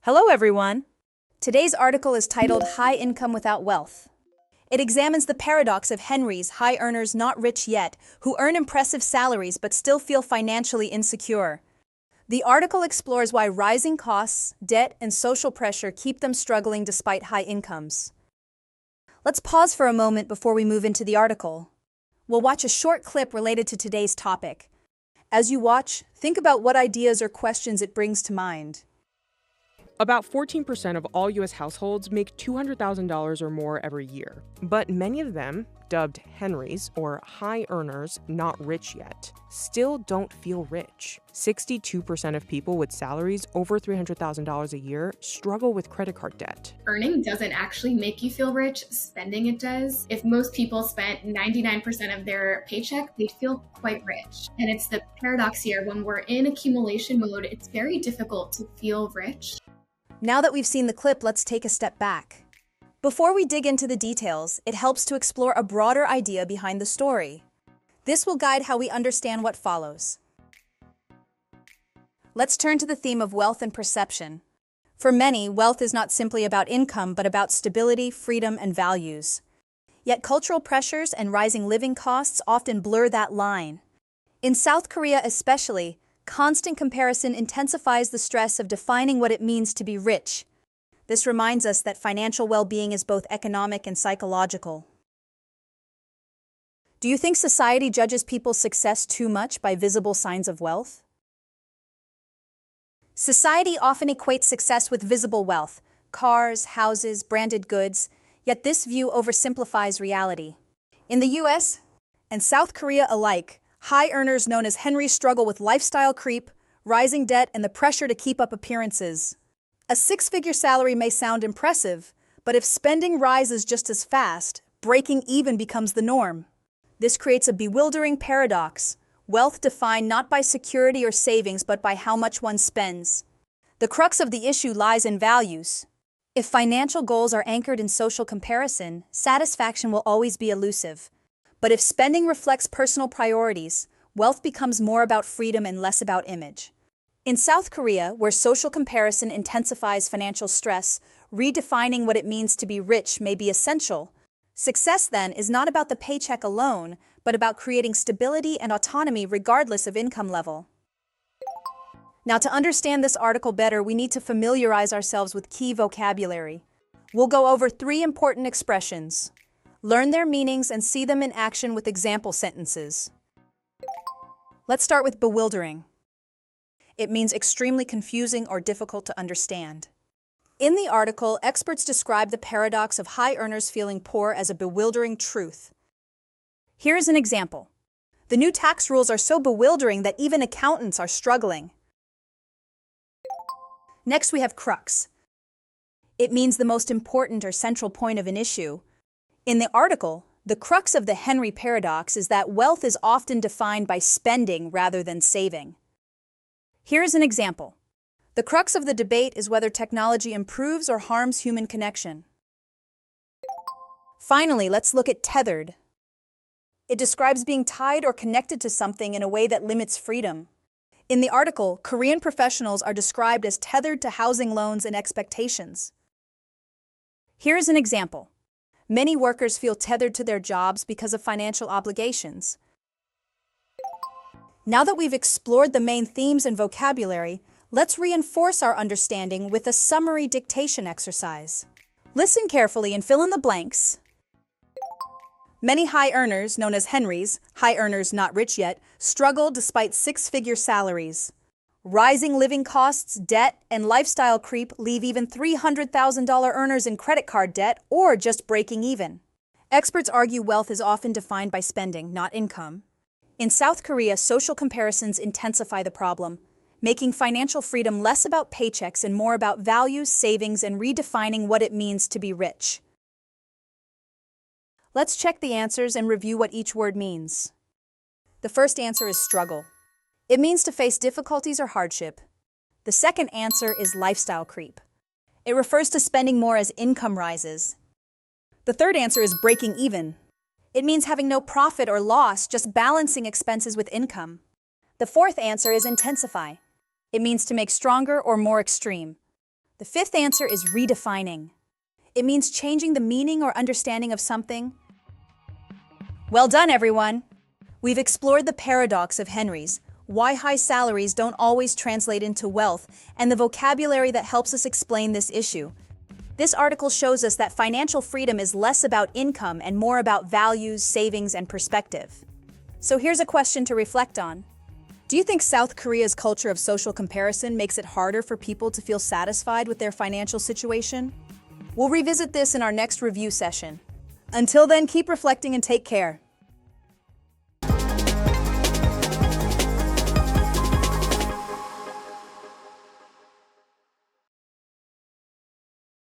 Hello, everyone. Today's article is titled High Income Without Wealth. It examines the paradox of Henry's high earners not rich yet, who earn impressive salaries but still feel financially insecure. The article explores why rising costs, debt, and social pressure keep them struggling despite high incomes. Let's pause for a moment before we move into the article. We'll watch a short clip related to today's topic. As you watch, think about what ideas or questions it brings to mind. About 14% of all U.S. households make $200,000 or more every year, but many of them, dubbed Henrys or high earners not rich yet, still don't feel rich. 62% of people with salaries over $300,000 a year struggle with credit card debt. Earning doesn't actually make you feel rich, spending it does. If most people spent 99% of their paycheck, they'd feel quite rich. And it's the paradox here, when we're in accumulation mode, it's very difficult to feel rich. Now that we've seen the clip, let's take a step back. Before we dig into the details, it helps to explore a broader idea behind the story. This will guide how we understand what follows. Let's turn to the theme of wealth and perception. For many, wealth is not simply about income, but about stability, freedom, and values. Yet cultural pressures and rising living costs often blur that line. In South Korea especially, constant comparison intensifies the stress of defining what it means to be rich. This reminds us that financial well-being is both economic and psychological. Do you think society judges people's success too much by visible signs of wealth? Society often equates success with visible wealth, cars, houses, branded goods, yet this view oversimplifies reality. In the US and South Korea alike, high earners known as Henry struggle with lifestyle creep, rising debt, and the pressure to keep up appearances. A six-figure salary may sound impressive, but if spending rises just as fast, breaking even becomes the norm. This creates a bewildering paradox, wealth defined not by security or savings but by how much one spends. The crux of the issue lies in values. If financial goals are anchored in social comparison, satisfaction will always be elusive. But if spending reflects personal priorities, wealth becomes more about freedom and less about image. In South Korea, where social comparison intensifies financial stress, redefining what it means to be rich may be essential. Success, then, is not about the paycheck alone, but about creating stability and autonomy regardless of income level. Now, to understand this article better, we need to familiarize ourselves with key vocabulary. We'll go over 3 important expressions. Learn their meanings and see them in action with example sentences. Let's start with bewildering. It means extremely confusing or difficult to understand. In the article, experts describe the paradox of high earners feeling poor as a bewildering truth. Here's an example. The new tax rules are so bewildering that even accountants are struggling. Next, we have crux. It means the most important or central point of an issue. In the article, the crux of the Henry paradox is that wealth is often defined by spending rather than saving. Here's an example. The crux of the debate is whether technology improves or harms human connection. Finally, let's look at tethered. It describes being tied or connected to something in a way that limits freedom. In the article, Korean professionals are described as tethered to housing loans and expectations. Here's an example. Many workers feel tethered to their jobs because of financial obligations. Now that we've explored the main themes and vocabulary, let's reinforce our understanding with a summary dictation exercise. Listen carefully and fill in the blanks. Many high earners, known as Henrys, high earners not rich yet, struggle despite six-figure salaries. Rising living costs, debt, and lifestyle creep leave even $300,000 earners in credit card debt or just breaking even. Experts argue wealth is often defined by spending, not income. In South Korea, social comparisons intensify the problem, making financial freedom less about paychecks and more about values, savings, and redefining what it means to be rich. Let's check the answers and review what each word means. The first answer is struggle. It means to face difficulties or hardship. The second answer is lifestyle creep. It refers to spending more as income rises. The third answer is breaking even. It means having no profit or loss, just balancing expenses with income. The fourth answer is intensify. It means to make stronger or more extreme. The fifth answer is redefining. It means changing the meaning or understanding of something. Well done, everyone! We've explored the paradox of Henry's, why high salaries don't always translate into wealth, and the vocabulary that helps us explain this issue. This article shows us that financial freedom is less about income and more about values, savings, and perspective. So here's a question to reflect on. Do you think South Korea's culture of social comparison makes it harder for people to feel satisfied with their financial situation? We'll revisit this in our next review session. Until then, keep reflecting and take care.